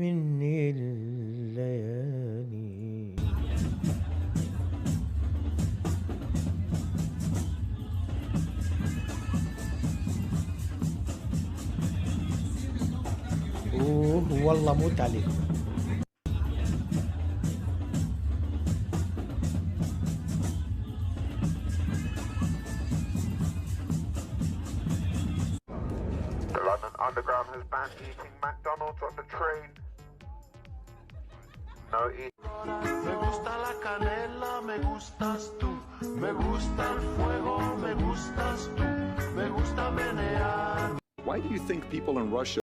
مني الليالي. اوه والله موت عليك. Underground has banned eating McDonald's on the train. No eating. Me gusta la canela, me gustas tú. Me gusta el fuego, me gustas tú. Me gusta menear. Why do you think people in Russia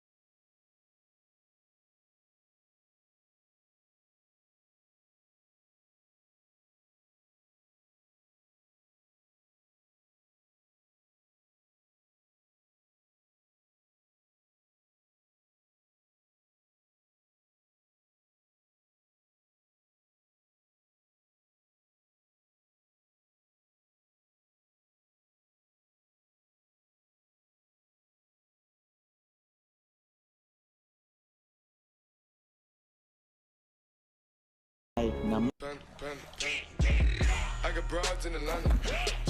I got broads in Atlanta,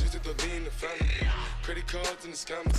just to be in the family, credit cards and the scams.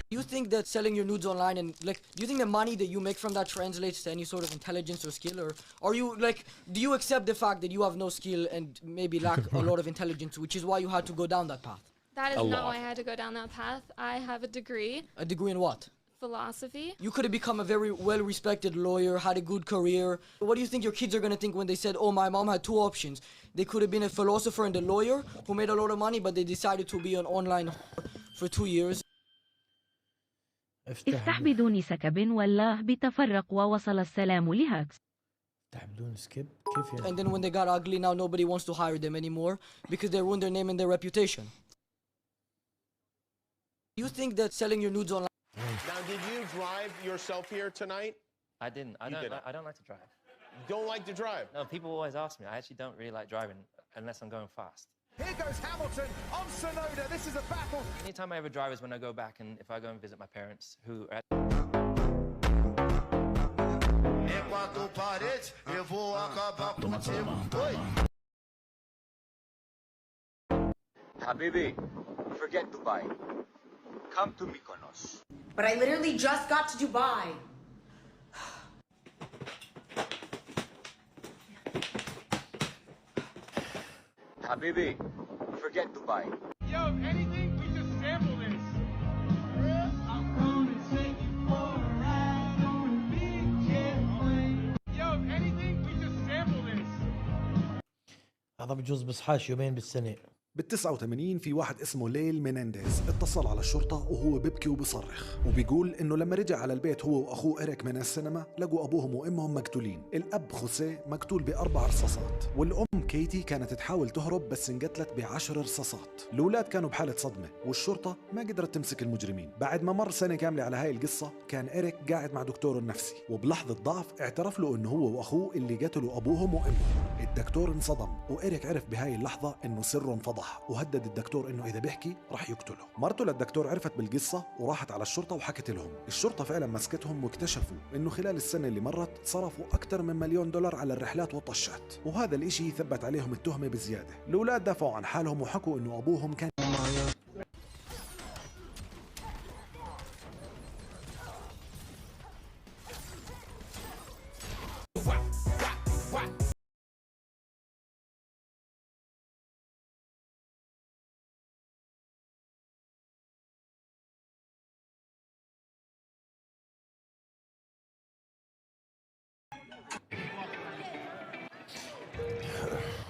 Do you think that selling your nudes online and like, do you think the money that you make from that translates to any sort of intelligence or skill, or are you like, do you accept the fact that you have no skill and maybe lack a lot of intelligence, which is why you had to go down that path? That is not why I had to go down that path. I have a degree. A degree in what? Philosophy. You could have become a very well-respected lawyer, had a good career. What do you think your kids are going to think when they said, oh, my mom had two options? They could have been a philosopher and a lawyer who made a lot of money, but they decided to be an online for 2 years. افتح بدون سكب والله بتفرق ووصل السلام لهاكس. افتح بدون سكيب كيف يعني؟ And then when they got ugly, now nobody wants to hire them anymore because they ruined their name and their reputation. You think that selling your nudes online? Now, did you drive yourself here tonight? I didn't. I don't like to drive. Don't like to drive? No, people always ask me. I actually don't really like driving unless I'm going fast. Here goes Hamilton on Sonoda. This is a battle. Anytime I ever drive is when I go back and if I go and visit my parents who are at Habibi, forget Dubai. Come to Mykonos. But I literally just got to Dubai. Habibi, forget Dubai. Yo, if anything, we just sample this. I'm gonna take you for a ride on a big jet plane. Yo, if anything, we just sample this. هذا بجوز بصحاش يومين بالسنة. بال89 في واحد اسمه ليل مينينديز اتصل على الشرطة وهو ببكي وبصرخ وبيقول انه لما رجع على البيت هو واخوه إريك من السينما لقوا ابوهم وامهم مقتولين. الاب خوسيه مقتول ب4 رصاصات والام كيتي كانت تحاول تهرب بس انقتلت ب10 رصاصات. الاولاد كانوا بحالة صدمة والشرطة ما قدرت تمسك المجرمين. بعد ما مر سنة كاملة على هاي القصة كان إريك قاعد مع دكتور النفسي وبلحظة ضعف اعترف له انه هو واخوه اللي قتلوا ابوهم وامهم. الدكتور انصدم وإريك عرف بهاي اللحظة انه سره انفضح وهدد الدكتور انه اذا بيحكي رح يقتله. مرته للدكتور عرفت بالقصة وراحت على الشرطة وحكت لهم. الشرطة فعلا مسكتهم واكتشفوا انه خلال السنة اللي مرت صرفوا اكثر من $1 مليون على الرحلات والطشات وهذا الاشي ثبت عليهم التهمة بزيادة. الاولاد دافعوا عن حالهم وحكوا انه ابوهم كان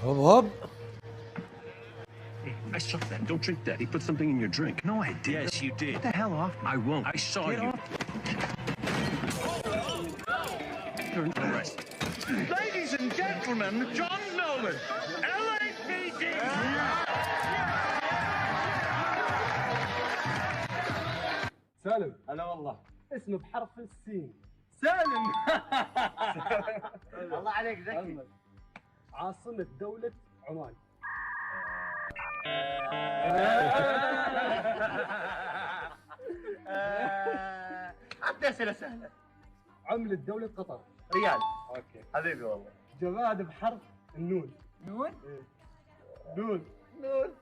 هوب هوب. I saw that. Don't drink that. He put something in your drink. No, I did. Yes, you did. Get the hell off. I won't. I saw you. You're under arrest. Ladies and gentlemen, John Nolan, LAPD. سالم. هلا والله. اسمه بحرف السين. سالم. الله عليك ذكي. عاصمة دولة عمان. أسئلة سهلة. عملة دولة قطر. ريال. اوكي حبيبي والله. جماد بحرف النون. نون؟ إيه. نون. نون.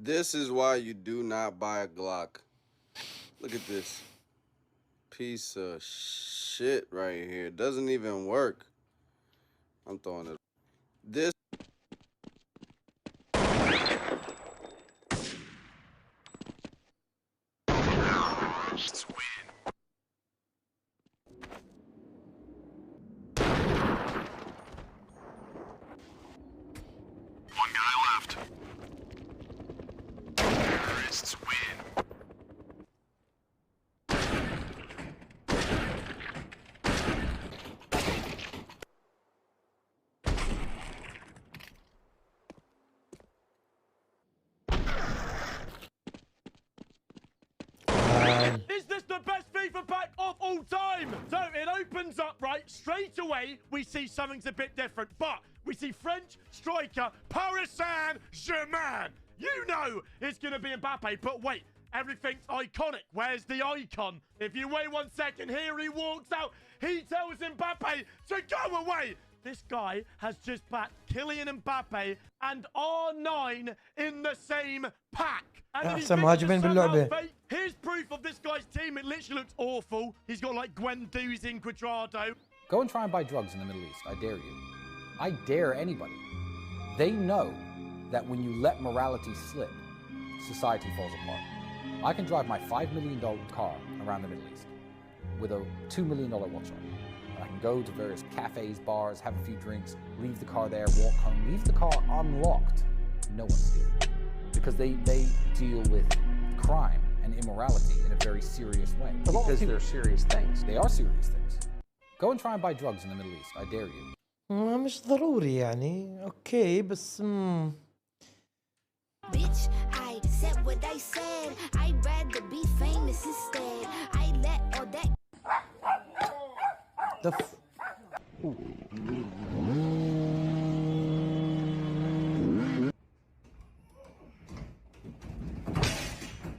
This is why you do not buy a Glock. Look at this piece of shit right here. It doesn't even work. I'm throwing it. This. One guy left. Terrorists win. Is this the best FIFA pack of all time? So it opens up, right? Straight away, we see something's a bit different. But we see French striker Paris Saint-Germain. You know it's going to be Mbappe, but wait. Everything's iconic. Where's the icon? If you wait 1 second, here he walks out. He tells Mbappe to go away. This guy has just backed Kylian Mbappe and R9 in the same pack. And then he أحسن thinks مهاجمين it's somehow باللعبة. fake. Here's proof of this guy's team. It literally looks awful. He's got like Guendouzi and Quadrado. Go and try and buy drugs in the Middle East. I dare you. I dare anybody. They know that when you let morality slip, society falls apart. I can drive my $5 million car around the Middle East with a $2 million watch on. And I can go to various cafes, bars, have a few drinks, leave the car there, walk home, leave the car unlocked. No one's stealing. Because they deal with crime and immorality in a very serious way. Because they're serious things. They are serious things. Go and try and buy drugs in the Middle East. I dare you. مش ضروري يعني. اوكي بس Bitch, I said what I said. I'd rather be famous instead. I let all that. دف.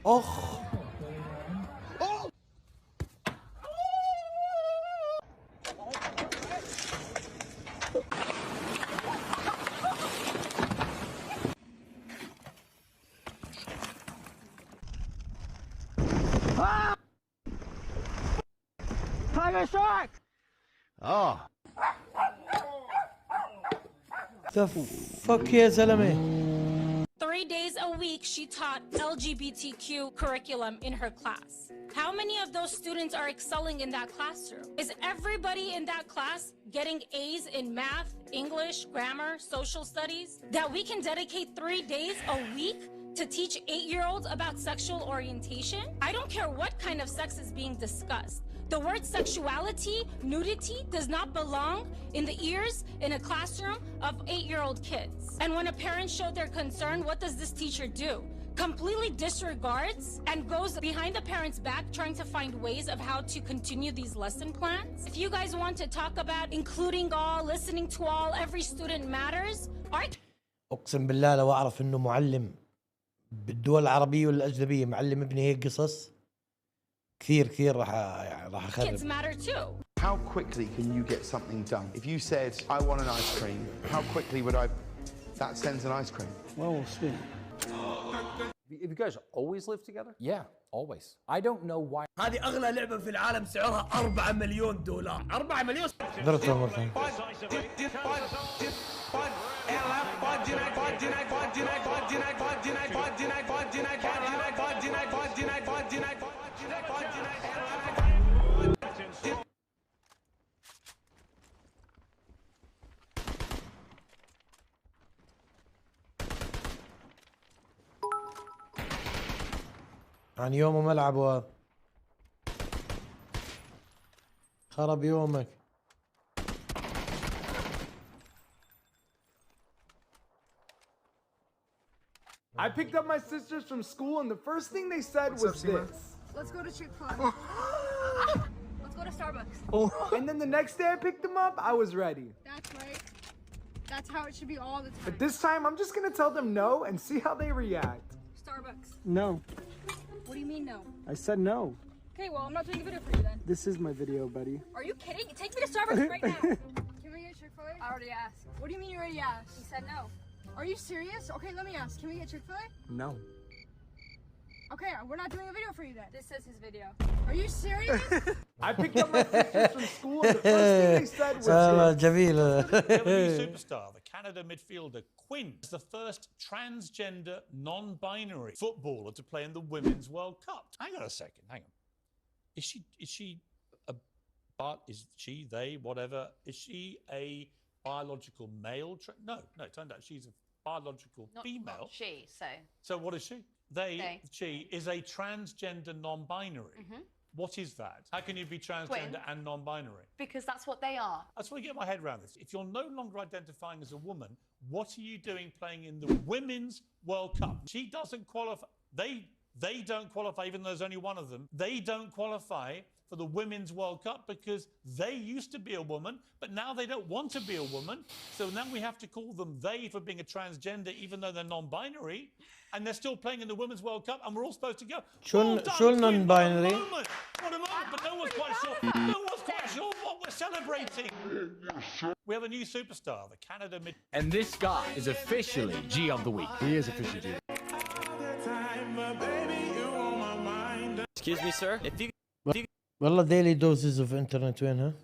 اخ. Tiger shark! اه. The fuck يا زلمة. 3 days a week, she taught LGBTQ curriculum in her class. How many of those students are excelling in that classroom? Is everybody in that class getting A's in math, English, grammar, social studies? That we can dedicate 3 days a week to teach 8-year-olds about sexual orientation? I don't care what kind of sex is being discussed. The word sexuality, nudity, does not belong in the ears in a classroom of 8-year-old kids. And when a parent showed their concern, what does this teacher do? Completely disregards and goes behind the parent's back trying to find ways of how to continue these lesson plans. If you guys want to talk about including all, listening to all, every student matters, اقسم بالله لو اعرف انه معلم بالدول العربية ولا الأجنبية معلم ابني هيك قصص كثير راح اخرب. Kids matter too. How quickly can you get something done? If you said, I want an ice cream, how quickly would I... That sends an ice cream. Well, we'll see. Have you guys always lived together? Yeah, always. I don't know why. هذه أغلى لعبة في العالم سعرها $4 مليون. 4 مليون. درته مرتين. عن يومه ملعب وهذا خرب يومك. I picked up my sisters from school, and the first thing they said was this. Let's go to Chick-fil-A. Let's go to Starbucks. And then the next day I picked them up, I was ready. That's right. That's how it should be all the time. But this time, I'm just gonna tell them no and see how they react. Starbucks. No. What do you mean no? I said no. Okay, well, I'm not doing a video for you then. This is my video, buddy. Are you kidding? Take me to Starbucks right now. Can we get Chick-fil-A? I already asked. What do you mean you already asked? You said no. Are you serious? Okay, let me ask. Can we get Chick-fil-A? No. Okay, we're not doing a video for you then. This is his video. Are you serious? I picked up my sisters from school, and the first thing they said was this. جميل. Superstar, the Canada midfielder Quinn, is the first transgender, non-binary footballer to play in the Women's World Cup. Hang on a second, hang on. Is she a they, whatever? Is she a biological male? No, it turned out she's a biological female. Not she, so. So what is she? She is a transgender non-binary. What is that? How can you be transgender and non-binary? Because that's what they are. I just want to get my head around this. If you're no longer identifying as a woman, what are you doing playing in the Women's World Cup? She doesn't qualify. They don't qualify, even though there's only one of them. They don't qualify for the Women's World Cup because they used to be a woman, but now they don't want to be a woman. So now we have to call them they for being a transgender, even though they're non-binary. And they're still playing in the Women's World Cup, and we're all supposed to go. شو non-binary? What a moment, but no one's quite sure. No one's quite sure what we're celebrating. We have a new superstar, the Canada mid. And this guy is officially G of the week. He is officially G. Excuse me, sir. If you والله daily doses of internet وينها؟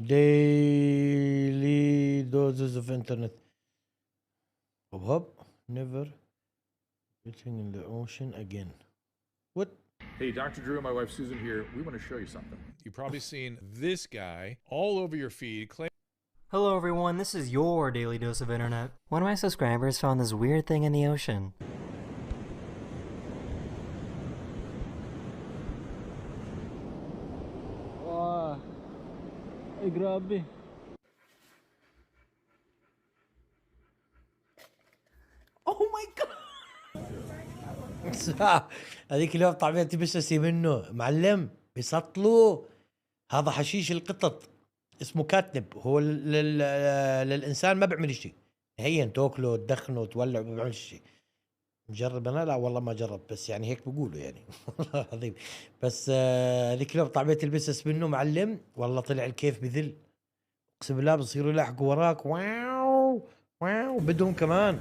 daily doses of internet. hop never getting in the ocean again. What? Hey, Dr. Drew, my wife Susan here. We want to show you something. You've probably seen this guy all over your feed. Hello everyone, this is your daily dose of internet. One of my subscribers found this weird thing in the ocean. Wow. Hey, grabe. Oh my god. هذيك اليوم طعمية تبسسي منه معلم بيسطلوا. هذا حشيش القطط اسمه كاتنب. هو للإنسان ما بيعمل شيء نهائيا. تاكله تدخنه تولع ما بيعمل شيء. مجرب انا؟ لا والله ما جربت بس يعني هيك بقولوا يعني. والله العظيم. بس هذيك اليوم طعمية البسس منه معلم والله طلع الكيف بذل. اقسم بالله بصيروا يلاحقوا وراك واو واو بدهم كمان.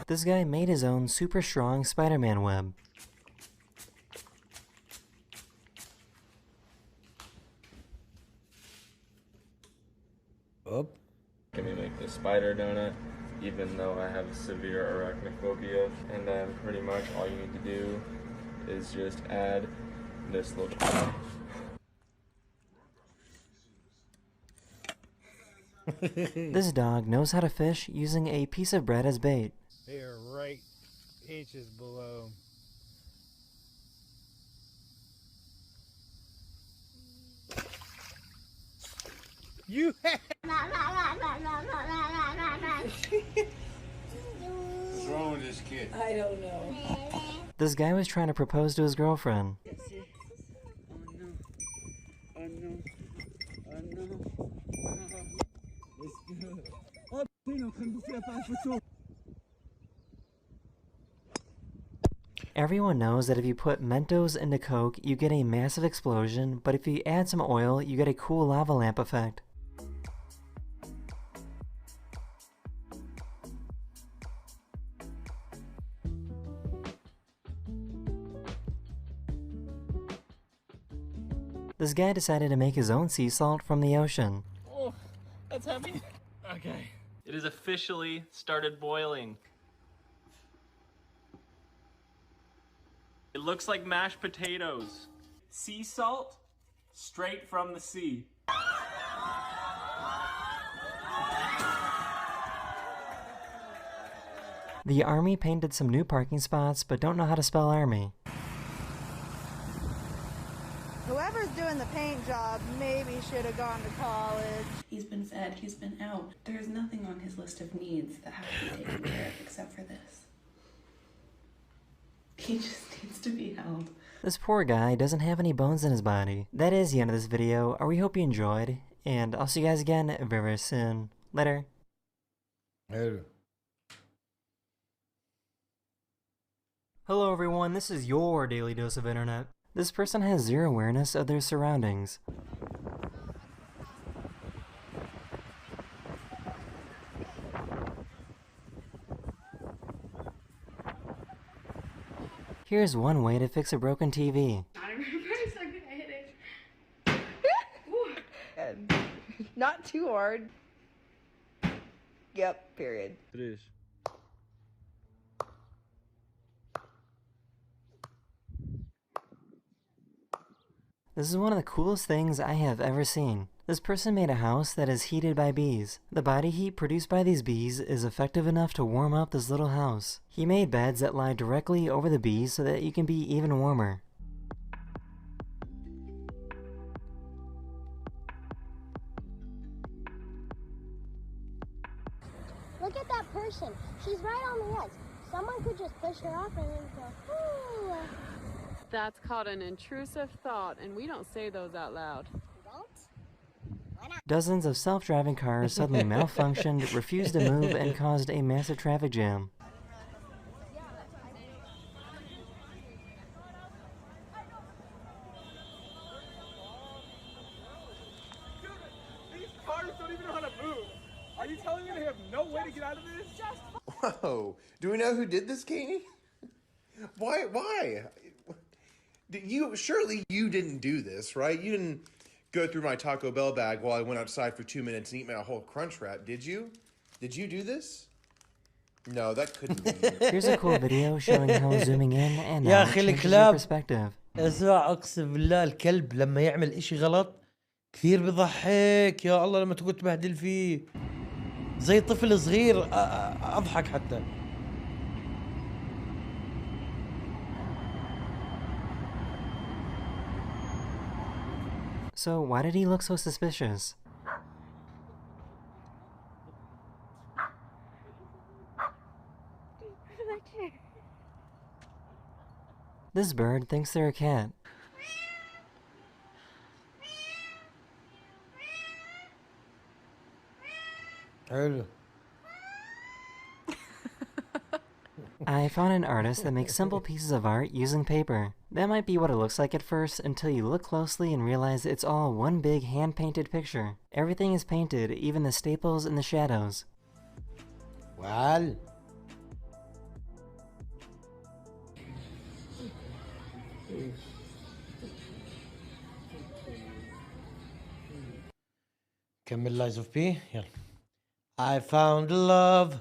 This guy made his own super strong Spider-Man web. Up. Can we make the spider donut, even though I have severe arachnophobia? And then pretty much all you need to do is just add this little. This dog knows how to fish using a piece of bread as bait. They are right inches below. You What's wrong with this kid? I don't know. This guy was trying to propose to his girlfriend. Everyone knows that if you put Mentos into Coke, you get a massive explosion, but if you add some oil, you get a cool lava lamp effect. This guy decided to make his own sea salt from the ocean. Oh, that's heavy. Okay. It is officially started boiling. It looks like mashed potatoes. Sea salt, straight from the sea. The army painted some new parking spots, but don't know how to spell army. Whoever's doing the paint job maybe should have gone to college. He's been fed, he's been out. There's nothing on his list of needs that have to be taken care of except for this. He just needs to be held. This poor guy doesn't have any bones in his body. That is the end of this video. We hope you enjoyed, and I'll see you guys again very, very soon. Later. Hello everyone, this is your daily dose of internet. This person has zero awareness of their surroundings. Here's one way to fix a broken TV. Not too hard. Yep, period. It is. This is one of the coolest things I have ever seen. This person made a house that is heated by bees. The body heat produced by these bees is effective enough to warm up this little house. He made beds that lie directly over the bees so that you can be even warmer. Look at that person. She's right on the edge. Someone could just push her off and then go, ooh. That's called an intrusive thought, and we don't say those out loud. Dozens of self-driving cars suddenly malfunctioned, refused to move, and caused a massive traffic jam. These cars don't even know how to move. Are you telling me they have no way to get out of this? Whoa. Do we know who did this, Katie? Why? Surely you didn't do this, right? You didn't go through my Taco Bell bag while I went outside for 2 minutes and eat my whole Crunch Wrap, did you? Did you do this? No, that couldn't be you. Here's a cool video showing how zooming in and يا out أخي changes your الكلاب perspective. اسمع اقسم بالله الكلب لما يعمل اشي غلط كثير بضحك يا الله لما تقعد تبهدل فيه زي طفل صغير اضحك حتى. So why did he look so suspicious? This bird thinks they're a cat. حلو. I found an artist that makes simple pieces of art using paper. That might be what it looks like at first until you look closely and realize it's all one big hand-painted picture. Everything is painted, even the staples and the shadows. Well. كمل لايز اوف بي يلا. I found love